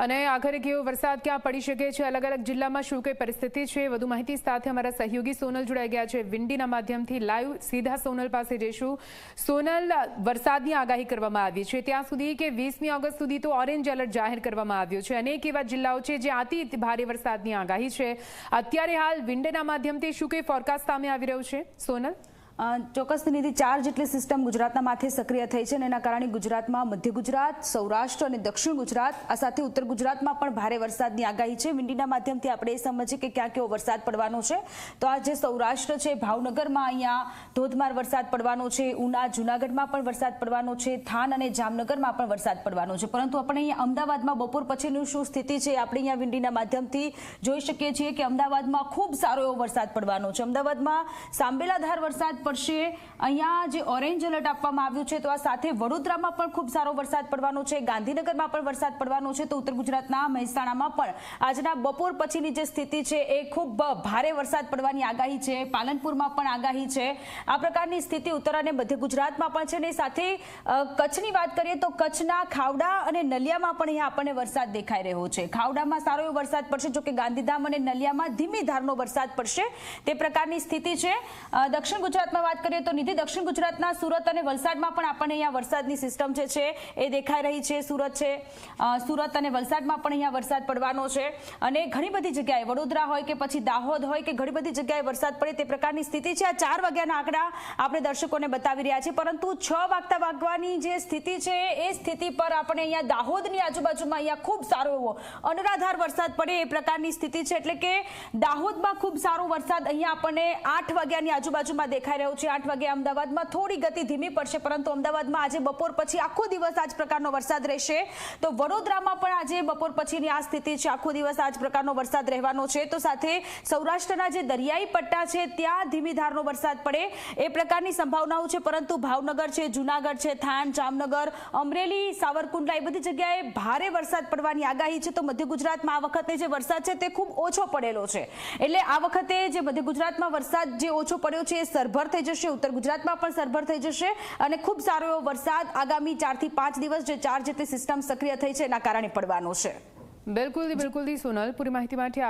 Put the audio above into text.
અને આખરે કેવો વરસાદ ક્યાં પડી શકે છે, અલગ અલગ જિલ્લામાં શું કઈ પરિસ્થિતિ છે, વધુ માહિતી સાથે અમારા સહયોગી સોનલ જોડાઈ ગયા છે વિંડીના માધ્યમથી લાઈવ સીધા સોનલ પાસે જઈશું। સોનલ, વરસાદની આગાહી કરવામાં આવી છે ત્યાં સુધી કે 20મી ઓગસ્ટ સુધી તો ઓરેન્જ એલર્ટ જાહેર કરવામાં આવ્યો છે। અનેક એવા જિલ્લાઓ છે જે અતિ ભારે વરસાદની આગાહી છે। અત્યારે હાલ વિંડીના માધ્યમથી શું કઈ ફોરકાસ્ટ સામે આવી રહ્યું છે સોનલ? ચોક્કસ નિધિ, 4 જેટલી સિસ્ટમ ગુજરાતના માથે સક્રિય થઈ છે અને એના કારણે ગુજરાતમાં મધ્ય ગુજરાત, સૌરાષ્ટ્ર અને દક્ષિણ ગુજરાત આ સાથે ઉત્તર ગુજરાતમાં પણ ભારે વરસાદની આગાહી છે। વિંડીના માધ્યમથી આપણે એ સમજીએ કે ક્યાં કેવો વરસાદ પડવાનો છે। તો આ જે સૌરાષ્ટ્ર છે, ભાવનગરમાં અહીંયા ધોધમાર વરસાદ પડવાનો છે, ઉના જૂનાગઢમાં પણ વરસાદ પડવાનો છે, થાન અને જામનગરમાં પણ વરસાદ પડવાનો છે। પરંતુ આપણે અહીંયા અમદાવાદમાં બપોર પછીની શું સ્થિતિ છે આપણે અહીંયા વિંડીના માધ્યમથી જોઈ શકીએ છીએ કે અમદાવાદમાં ખૂબ સારો એવો વરસાદ પડવાનો છે। અમદાવાદમાં સાંબેલાધાર વરસાદ પડશે। અહીંયા જે ઓરેન્જ એલર્ટ આપવામાં આવ્યું છે તો આ સાથે વડોદરામાં પણ ખૂબ સારો વરસાદ પડવાનો છે, ગાંધીનગરમાં પણ વરસાદ પડવાનો છે, તો ઉત્તર ગુજરાતના મહેસાણામાં પણ આજના બપોર પછીની જે સ્થિતિ છે એ ખૂબ ભારે વરસાદ પડવાની આગાહી છે। પાલનપુરમાં પણ આગાહી છે। આ પ્રકારની સ્થિતિ ઉત્તર અને મધ્ય ગુજરાતમાં પણ છે ને સાથે કચ્છની વાત કરીએ તો કચ્છના ખાવડા અને નલિયામાં પણ અહીંયા આપણને વરસાદ દેખાઈ રહ્યો છે। ખાવડામાં સારો એવો વરસાદ પડશે, જો કે ગાંધીધામ અને નલિયામાં ધીમી ધારનો વરસાદ પડશે તે પ્રકારની સ્થિતિ છે। દક્ષિણ ગુજરાતમાં વાત કરીએ તો નિધિ, દક્ષિણ ગુજરાતના સુરત અને વલસાડમાં પણ આપણને અહીંયા વરસાદની સિસ્ટમ છે એ દેખાઈ રહી છે। સુરત અને વલસાડમાં પણ અહીંયા વરસાદ પડવાનો છે અને ઘણી બધી જગ્યાએ વડોદરા હોય કે પછી દાહોદ હોય કે ઘણી બધી જગ્યાએ વરસાદ પડે તે પ્રકારની સ્થિતિ છે। આ 4 વાગ્યાના આંકડા આપણે દર્શકોને બતાવી રહ્યા છીએ, પરંતુ 6 વાગવાની જે સ્થિતિ છે એ સ્થિતિ પર આપણે અહીંયા દાહોદની આજુબાજુમાં અહીંયા ખૂબ સારો એવો અનરાધાર વરસાદ પડે એ પ્રકારની સ્થિતિ છે। એટલે કે દાહોદમાં ખૂબ સારો વરસાદ અહીંયા આપણને 8 વાગ્યાની આજુબાજુમાં દેખાઈ રહ્યો છે। 8 વાગે અમદાવાદમાં થોડી ગતિ ધીમી પડશે, પરંતુ અમદાવાદમાં આજે બપોર પછી આખો દિવસ આ જ પ્રકારનો વરસાદ રહેશે। તો વડોદરામાં પણ આજે બપોર પછીની આ સ્થિતિ છે, આખો દિવસ આ જ પ્રકારનો વરસાદ રહેવાનો છે। તો સાથે સૌરાષ્ટ્રના જે દરિયાઈ પટ્ટા છે ત્યાં ધીમી ધારનો વરસાદ પડે એ પ્રકારની સંભાવનાઓ છે, પરંતુ ભાવનગર છે, જૂનાગઢ છે, થાન, જામનગર, અમરેલી, સાવરકુંડલા એ બધી જગ્યાએ ભારે વરસાદ પડવાની આગાહી છે। તો મધ્ય ગુજરાતમાં આ વખતે જે વરસાદ છે તે ખૂબ ઓછો પડેલો છે, એટલે આ વખતે જે મધ્ય ગુજરાતમાં વરસાદ જે ઓછો પડ્યો છે એ સરભર થઈ જશે, ઉત્તર ગુજરાતમાં પણ સરભર થઈ જશે અને ખૂબ સારો એવો વરસાદ આગામી 4 થી 5 દિવસ જે 4 જેટલી સિસ્ટમ સક્રિય થઈ છે એના કારણે પડવાનો છે। બિલકુલ સોનલ, પૂરી માહિતી માટે